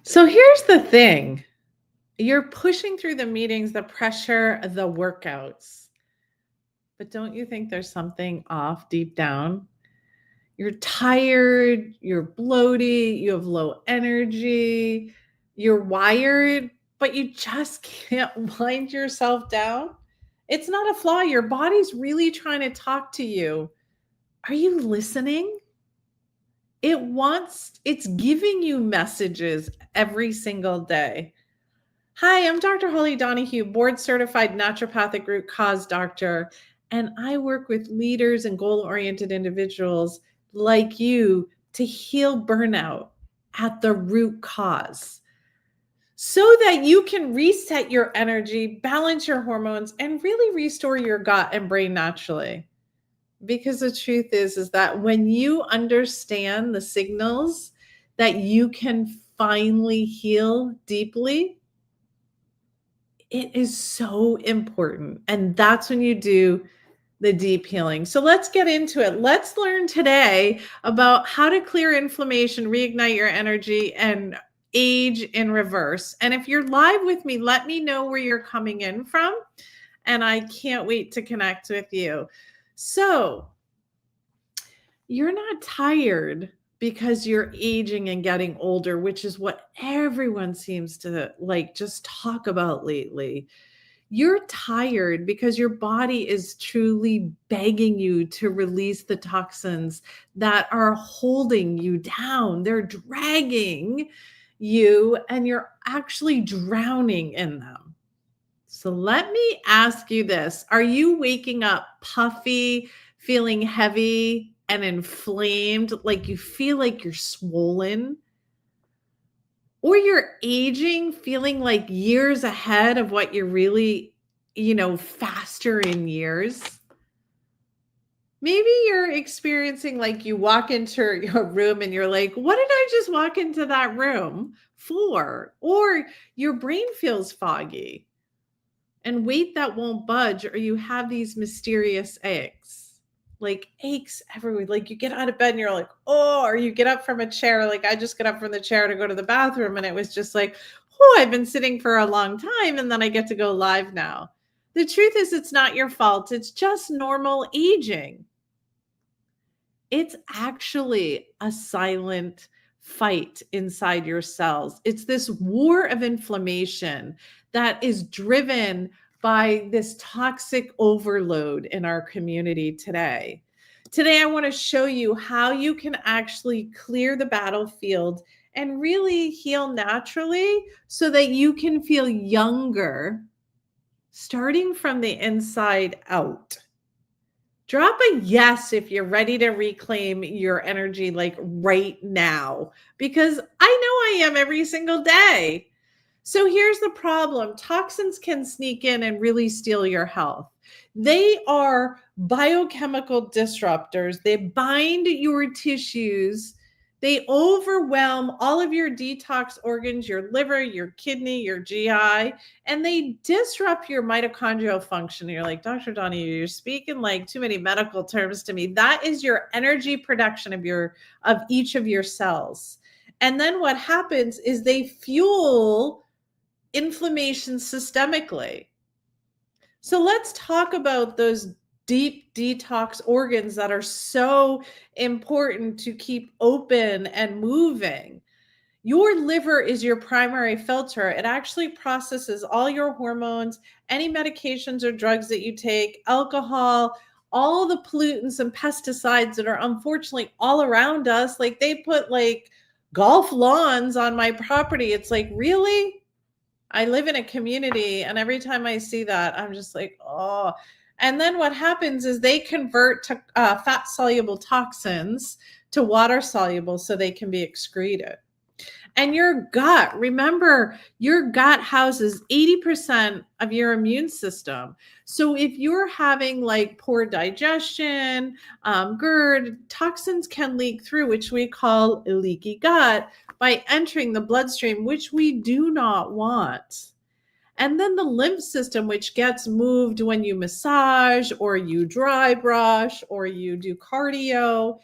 So here's the thing. You're pushing through the meetings, the pressure, the workouts. But don't you think there's something off deep down? You're tired, you're bloated, you have low energy, you're wired, but you just can't wind yourself down. It's not a flaw. Your body's really trying to talk to you. Are you listening? It's giving you messages every single day. Hi, I'm Dr. Holly Donahue, board certified naturopathic root cause doctor, and I work with leaders and goal oriented individuals like you to heal burnout at the root cause so that you can reset your energy, balance your hormones, and really restore your gut and brain naturally. Because the truth is that when you understand the signals that you can finally heal deeply, it is so important. And that's when you do the deep healing. So let's get into it. Let's learn today about how to clear inflammation, reignite your energy, and age in reverse. And if you're live with me, let me know where you're coming in from. And I can't wait to connect with you. So, you're not tired because you're aging and getting older, which is what everyone seems to like just talk about lately. You're tired because your body is truly begging you to release the toxins that are holding you down. They're dragging you, and you're actually drowning in them. So let me ask you this. Are you waking up puffy, feeling heavy and inflamed, like you feel like you're swollen? Or you're aging, feeling like years ahead of what you're really, faster in years? Maybe you're experiencing like you walk into your room and you're like, what did I just walk into that room for? Or your brain feels foggy and weight that won't budge, or you have these mysterious aches, like aches everywhere. Like you get out of bed and you're like, oh, or you get up from a chair. Like I just get up from the chair to go to the bathroom, and it was just like, oh, I've been sitting for a long time, and then I get to go live now. The truth is, it's not your fault. It's just normal aging. It's actually a silent fight inside your cells. It's this war of inflammation that is driven by this toxic overload in our community today. Today, I want to show you how you can actually clear the battlefield and really heal naturally so that you can feel younger starting from the inside out. Drop a yes if you're ready to reclaim your energy like right now, because I know I am every single day. So here's the problem. Toxins can sneak in and really steal your health. They are biochemical disruptors. They bind your tissues. They overwhelm all of your detox organs, your liver, your kidney, your GI, and they disrupt your mitochondrial function. You're like, Dr. Donahue, you're speaking like too many medical terms to me. That is your energy production of each of your cells. And then what happens is they fuel inflammation systemically. So let's talk about those deep detox organs that are so important to keep open and moving. Your liver is your primary filter. It actually processes all your hormones, any medications or drugs that you take, alcohol, all the pollutants and pesticides that are unfortunately all around us. Like they put like golf lawns on my property. It's like, really? I live in a community, and every time I see that, I'm just like, oh. And then what happens is they convert to fat soluble toxins to water soluble so they can be excreted. And your gut, remember, your gut houses 80% of your immune system. So if you're having like poor digestion, GERD, toxins can leak through, which we call a leaky gut, by entering the bloodstream, which we do not want. And then the lymph system, which gets moved when you massage or you dry brush or you do cardio.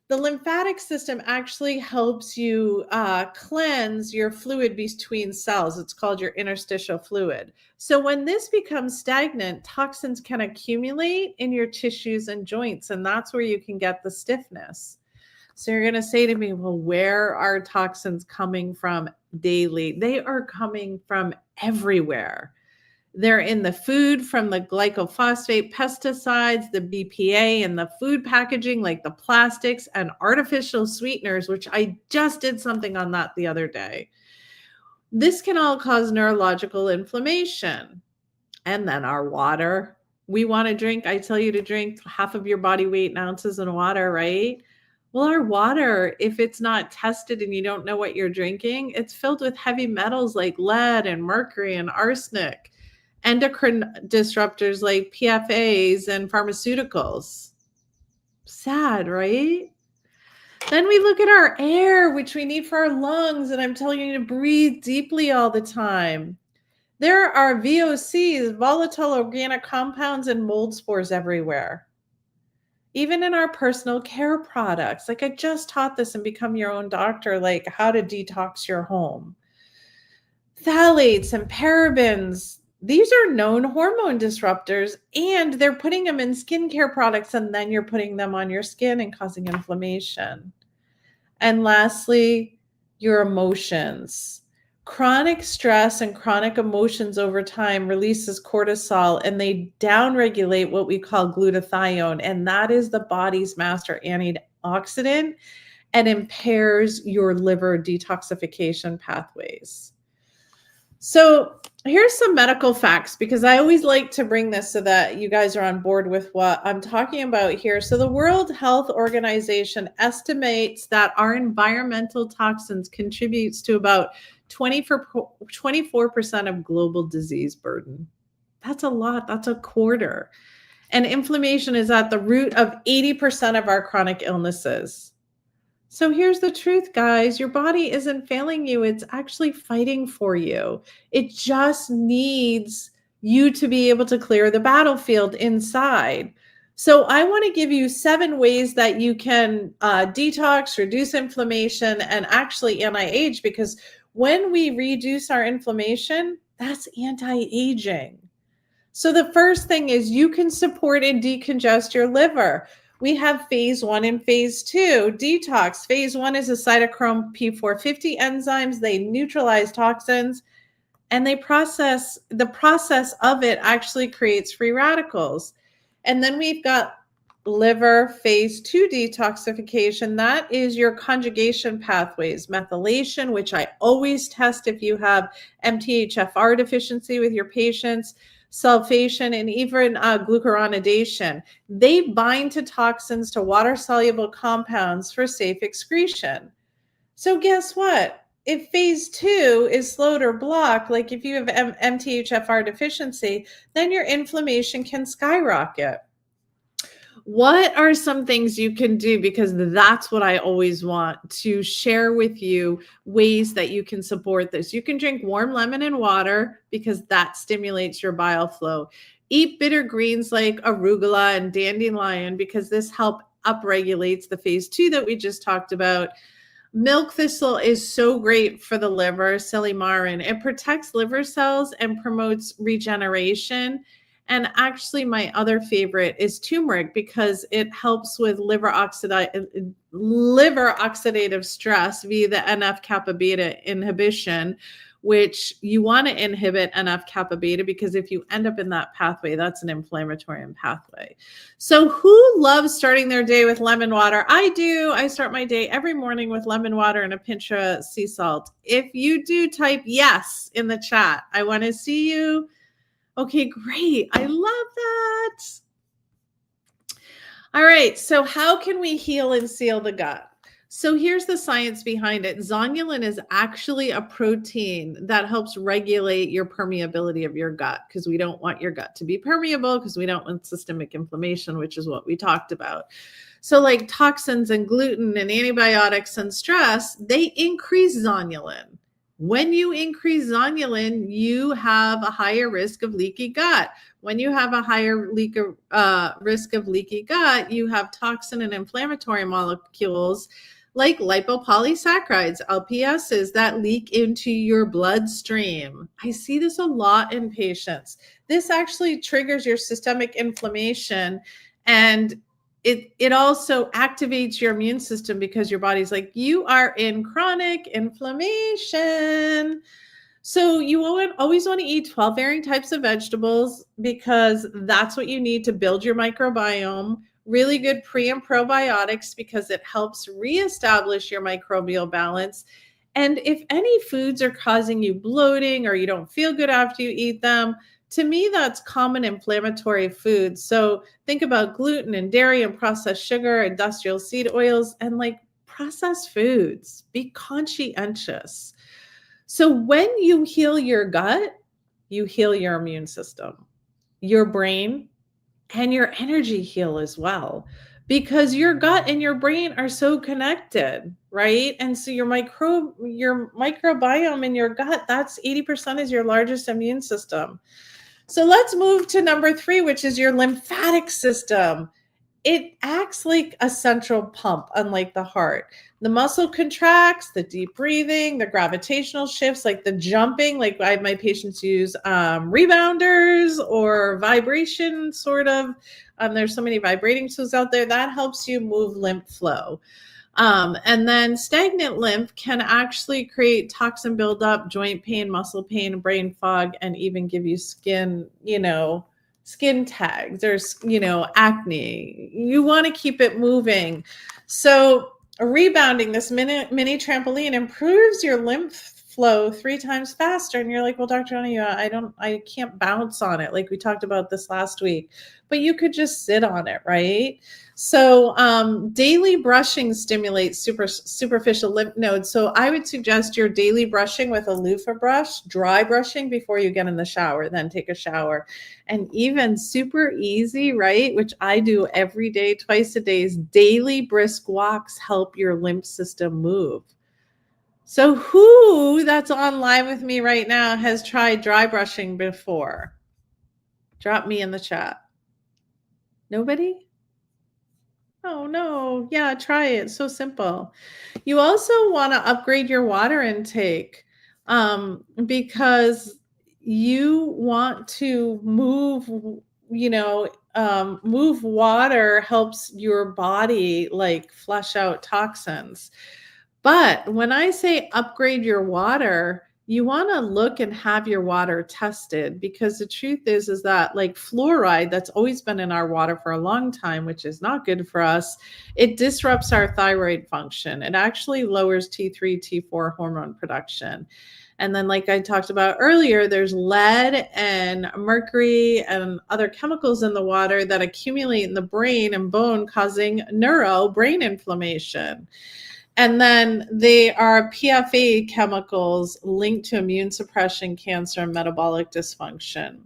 The lymphatic system actually helps you cleanse your fluid between cells. It's called your interstitial fluid. So when this becomes stagnant, toxins can accumulate in your tissues and joints, and that's where you can get the stiffness. So you're going to say to me, well, where are toxins coming from daily? They are coming from everywhere. They're in the food from the glyphosate pesticides, the BPA, and the food packaging, like the plastics and artificial sweeteners, which I just did something on that the other day. This can all cause neurological inflammation. And then our water. We want to drink, I tell you to drink half of your body weight in ounces in water, right? Well, our water, if it's not tested and you don't know what you're drinking, it's filled with heavy metals like lead and mercury and arsenic, endocrine disruptors like PFAs and pharmaceuticals. Sad, right? Then we look at our air, which we need for our lungs, and I'm telling you to breathe deeply all the time. There are VOCs, volatile organic compounds, and mold spores everywhere. Even in our personal care products. Like I just taught this and Become Your Own Doctor, like how to detox your home. Phthalates and parabens, these are known hormone disruptors, and they're putting them in skincare products, and then you're putting them on your skin and causing inflammation. And lastly, your emotions. Chronic stress and chronic emotions over time releases cortisol, and they downregulate what we call glutathione, and that is the body's master antioxidant and impairs your liver detoxification pathways. So here's some medical facts, because I always like to bring this so that you guys are on board with what I'm talking about here. So the World Health Organization estimates that our environmental toxins contributes to about 24% of global disease burden. That's a lot. That's a quarter. And inflammation is at the root of 80% of our chronic illnesses. So here's the truth, guys. Your body isn't failing you. It's actually fighting for you. It just needs you to be able to clear the battlefield inside. So I want to give you 7 ways that you can detox, reduce inflammation, and actually anti-age, because when we reduce our inflammation, that's anti-aging. So the first thing is you can support and decongest your liver. We have phase 1 and phase 2 detox. Phase 1 is a cytochrome P450 enzymes. They neutralize toxins, and the process of it actually creates free radicals. And then we've got liver phase 2 detoxification. That is your conjugation pathways, methylation, which I always test if you have MTHFR deficiency with your patients, sulfation, and even glucuronidation. They bind to toxins, to water-soluble compounds for safe excretion. So guess what? If phase 2 is slowed or blocked, like if you have MTHFR deficiency, then your inflammation can skyrocket. What are some things you can do? Because that's what I always want to share with you, ways that you can support this. You can drink warm lemon and water because that stimulates your bile flow. Eat bitter greens like arugula and dandelion because this help upregulates the phase 2 that we just talked about. Milk thistle is so great for the liver, silymarin. It protects liver cells and promotes regeneration. And actually, my other favorite is turmeric because it helps with liver oxidative stress via the NF-kappa beta inhibition, which you want to inhibit NF-kappa beta because if you end up in that pathway, that's an inflammatory pathway. So who loves starting their day with lemon water? I do. I start my day every morning with lemon water and a pinch of sea salt. If you do, type yes in the chat. I want to see you. Okay, great. I love that. All right. So how can we heal and seal the gut? So here's the science behind it. Zonulin is actually a protein that helps regulate your permeability of your gut, because we don't want your gut to be permeable because we don't want systemic inflammation, which is what we talked about. So like toxins and gluten and antibiotics and stress, they increase zonulin. When you increase zonulin, you have a higher risk of leaky gut. When you have a higher risk of leaky gut, you have toxin and inflammatory molecules like lipopolysaccharides, LPSs, that leak into your bloodstream. I see this a lot in patients. This actually triggers your systemic inflammation, and it also activates your immune system because your body's like, you are in chronic inflammation. So you always want to eat 12 varying types of vegetables because that's what you need to build your microbiome. Really good pre and probiotics because it helps reestablish your microbial balance. And if any foods are causing you bloating or you don't feel good after you eat them, to me, that's common inflammatory foods. So think about gluten and dairy and processed sugar, industrial seed oils, and like processed foods. Be conscientious. So when you heal your gut, you heal your immune system, your brain, and your energy heal as well, because your gut and your brain are so connected, right? And so your microbiome in your gut, that's 80% is your largest immune system. So let's move to number 3, which is your lymphatic system. It acts like a central pump, unlike the heart. The muscle contracts, the deep breathing, the gravitational shifts, like the jumping, like I have my patients use rebounders or vibration sort of. There's so many vibrating tools out there that helps you move lymph flow. And then stagnant lymph can actually create toxin buildup, joint pain, muscle pain, brain fog, and even give you skin tags or, acne. You want to keep it moving. So rebounding, this mini trampoline, improves your lymph flow 3 times faster. And you're like, well, Dr. Donahue, I can't bounce on it. Like we talked about this last week, but you could just sit on it, right? So daily brushing stimulates superficial lymph nodes. So I would suggest your daily brushing with a loofah brush, dry brushing before you get in the shower, then take a shower. And even super easy, right? Which I do every day, twice a day, is daily brisk walks help your lymph system move. So who that's online with me right now has tried dry brushing before? Drop me in the chat. Nobody? Oh, no. Yeah, try it. So simple. You also want to upgrade your water intake because you want to move, move water helps your body like flush out toxins. But when I say upgrade your water, you want to look and have your water tested, because the truth is that like fluoride that's always been in our water for a long time, which is not good for us, it disrupts our thyroid function. It actually lowers T3, T4 hormone production. And then, like I talked about earlier, there's lead and mercury and other chemicals in the water that accumulate in the brain and bone, causing brain inflammation. And then they are PFA chemicals linked to immune suppression, cancer, and metabolic dysfunction.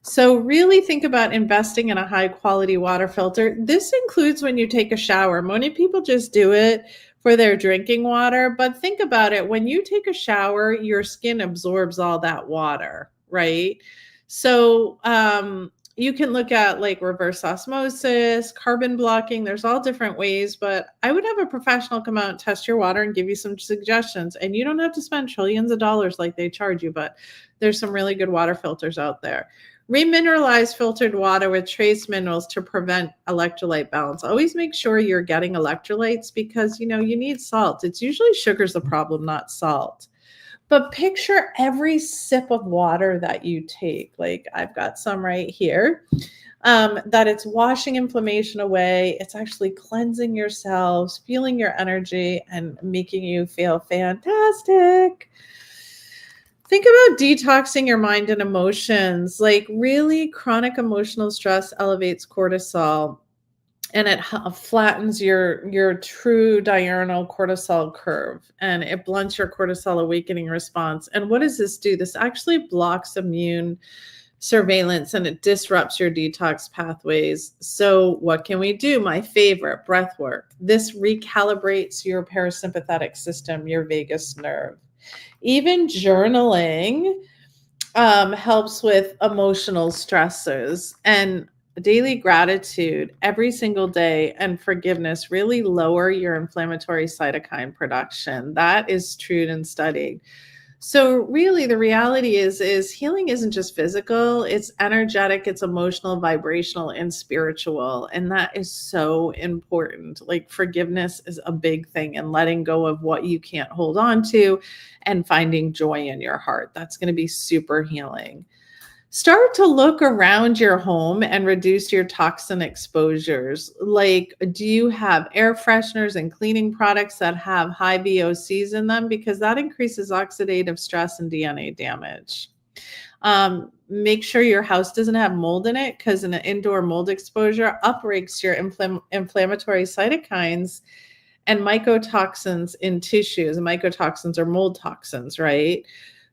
So really think about investing in a high quality water filter. This includes when you take a shower. Many people just do it for their drinking water, but think about it. When you take a shower, your skin absorbs all that water, right? So you can look at like reverse osmosis, carbon blocking. There's all different ways, but I would have a professional come out and test your water and give you some suggestions. And you don't have to spend trillions of dollars like they charge you, but there's some really good water filters out there. Remineralize filtered water with trace minerals to prevent electrolyte balance. Always make sure you're getting electrolytes because, you need salt. It's usually sugar's the problem, not salt. But picture every sip of water that you take. Like I've got some right here, that it's washing inflammation away. It's actually cleansing your cells, fueling your energy, and making you feel fantastic. Think about detoxing your mind and emotions. Like really chronic emotional stress elevates cortisol, and it flattens your true diurnal cortisol curve, and it blunts your cortisol awakening response. And what does this do? This actually blocks immune surveillance and it disrupts your detox pathways. So what can we do? My favorite, breath work. This recalibrates your parasympathetic system, your vagus nerve. Even journaling helps with emotional stresses, and daily gratitude every single day and forgiveness really lower your inflammatory cytokine production. That is true and studied. So really the reality is healing isn't just physical, it's energetic, it's emotional, vibrational, and spiritual. And that is so important. Like forgiveness is a big thing, and letting go of what you can't hold on to and finding joy in your heart. That's going to be super healing. Start to look around your home and reduce your toxin exposures. Like, do you have air fresheners and cleaning products that have high VOCs in them? Because that increases oxidative stress and DNA damage. Make sure your house doesn't have mold in it, because an indoor mold exposure upregulates your inflammatory cytokines and mycotoxins in tissues. And mycotoxins are mold toxins, right?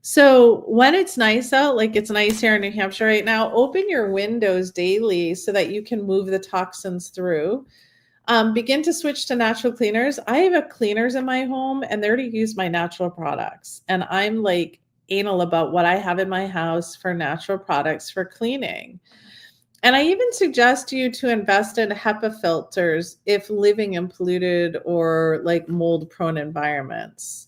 So when it's nice out, like it's nice here in New Hampshire right now, open your windows daily so that you can move the toxins through. Begin to switch to natural cleaners. I have a cleaners in my home, and they're to use my natural products. And I'm like anal about what I have in my house for natural products for cleaning. And I even suggest you to invest in HEPA filters if living in polluted or like mold prone environments.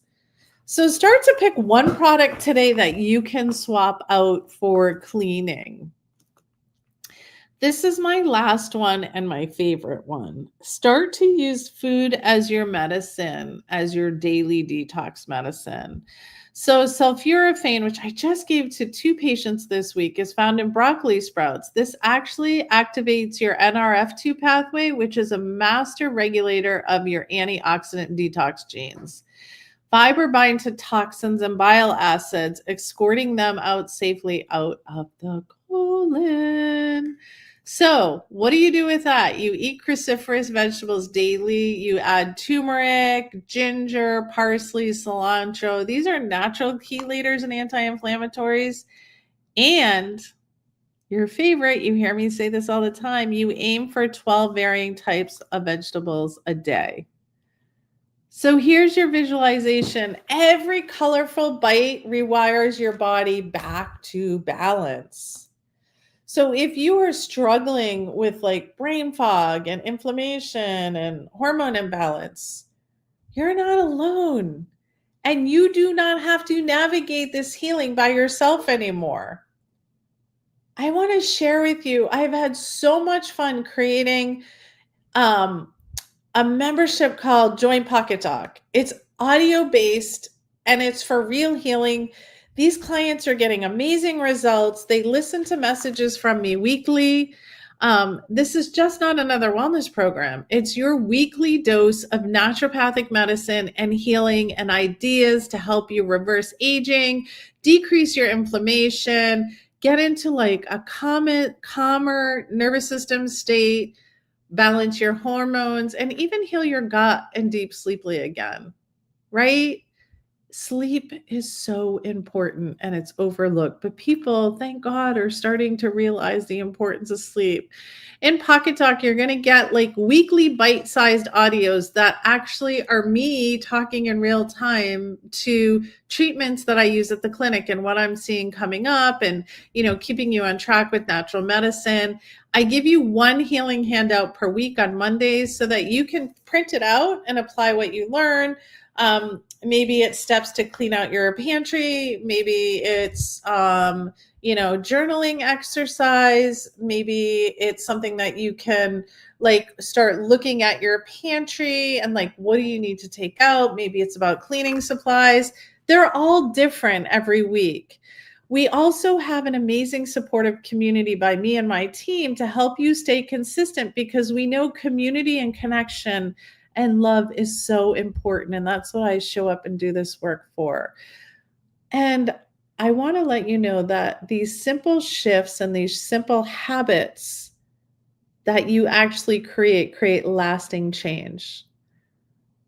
So start to pick one product today that you can swap out for cleaning. This is my last one and my favorite one. Start to use food as your medicine, as your daily detox medicine. So sulforaphane, which I just gave to 2 patients this week, is found in broccoli sprouts. This actually activates your NRF2 pathway, which is a master regulator of your antioxidant detox genes. Fiber bind to toxins and bile acids, escorting them out safely out of the colon. So, what do you do with that? You eat cruciferous vegetables daily. You add turmeric, ginger, parsley, cilantro. These are natural chelators and anti-inflammatories. And your favorite, you hear me say this all the time, you aim for 12 varying types of vegetables a day. So here's your visualization. Every colorful bite rewires your body back to balance. So if you are struggling with like brain fog and inflammation and hormone imbalance, you're not alone. And you do not have to navigate this healing by yourself anymore. I want to share with you, I've had so much fun creating a membership called Join Pocket Doc. It's audio based and it's for real healing. These clients are getting amazing results. They listen to messages from me weekly. This is just not another wellness program. It's your weekly dose of naturopathic medicine and healing and ideas to help you reverse aging, decrease your inflammation, get into like a calmer nervous system state, balance your hormones, and even heal your gut and deep sleepily again, right? Sleep is so important and it's overlooked, but people, thank God, are starting to realize the importance of sleep. In Pocket Talk, you're going to get like weekly bite-sized audios that actually are me talking in real time to treatments that I use at the clinic and what I'm seeing coming up, and, you know, keeping you on track with natural medicine. I give you one healing handout per week on Mondays so that you can print it out and apply what you learn. Maybe it's steps to clean out your pantry. Maybe it's, journaling exercise. Maybe it's something that you can like start looking at your pantry and like, what do you need to take out? Maybe it's about cleaning supplies. They're all different every week. We also have an amazing supportive community by me and my team to help you stay consistent, because we know community and connection and love is so important. And that's what I show up and do this work for. And I want to let you know that these simple shifts and these simple habits that you actually create lasting change.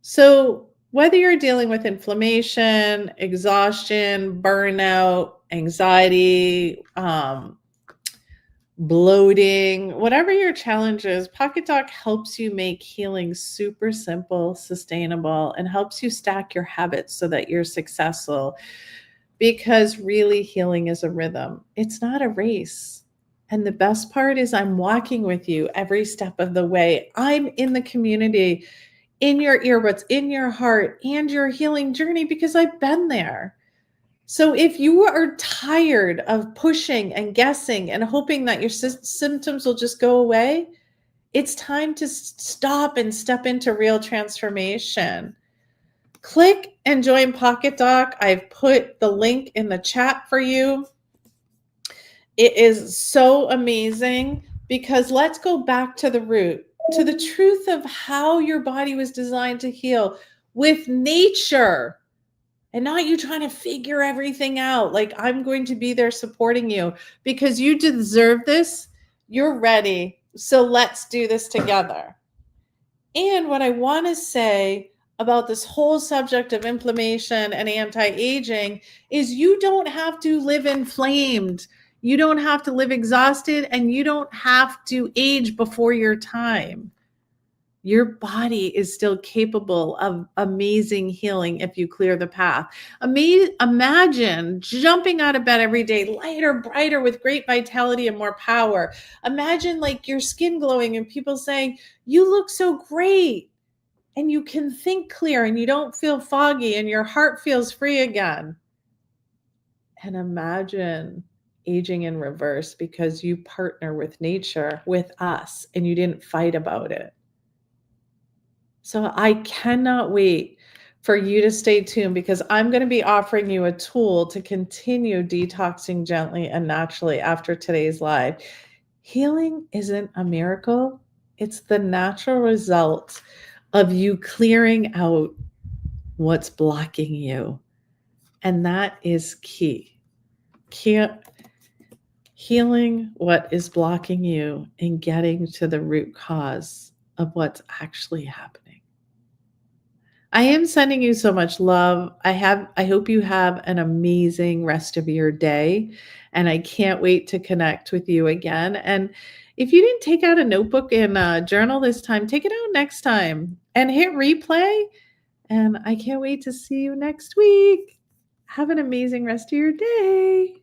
So whether you're dealing with inflammation, exhaustion, burnout, anxiety, bloating, whatever your challenge is, Pocket Doc helps you make healing super simple, sustainable, and helps you stack your habits so that you're successful. Because really, healing is a rhythm, it's not a race. And the best part is, I'm walking with you every step of the way. I'm in the community, in your earbuds, in your heart, and your healing journey because I've been there. So if you are tired of pushing and guessing and hoping that your symptoms will just go away, it's time to stop and step into real transformation. Click and join Pocket Doc. I've put the link in the chat for you. It is so amazing because let's go back to the root, to the truth of how your body was designed to heal with nature. And not you trying to figure everything out. Like, I'm going to be there supporting you because you deserve this. You're ready. So let's do this together. And what I want to say about this whole subject of inflammation and anti-aging is you don't have to live inflamed. You don't have to live exhausted, and you don't have to age before your time. Your body is still capable of amazing healing if you clear the path. Imagine jumping out of bed every day, lighter, brighter, with great vitality and more power. Imagine like your skin glowing and people saying, you look so great. And you can think clear and you don't feel foggy and your heart feels free again. And imagine aging in reverse because you partner with nature, with us, and you didn't fight about it. So I cannot wait for you to stay tuned because I'm going to be offering you a tool to continue detoxing gently and naturally after today's live. Healing isn't a miracle. It's the natural result of you clearing out what's blocking you. And that is key. Healing what is blocking you and getting to the root cause of what's actually happening. I am sending you so much love. I hope you have an amazing rest of your day, and I can't wait to connect with you again. And if you didn't take out a notebook and a journal this time, take it out next time and hit replay. And I can't wait to see you next week. Have an amazing rest of your day.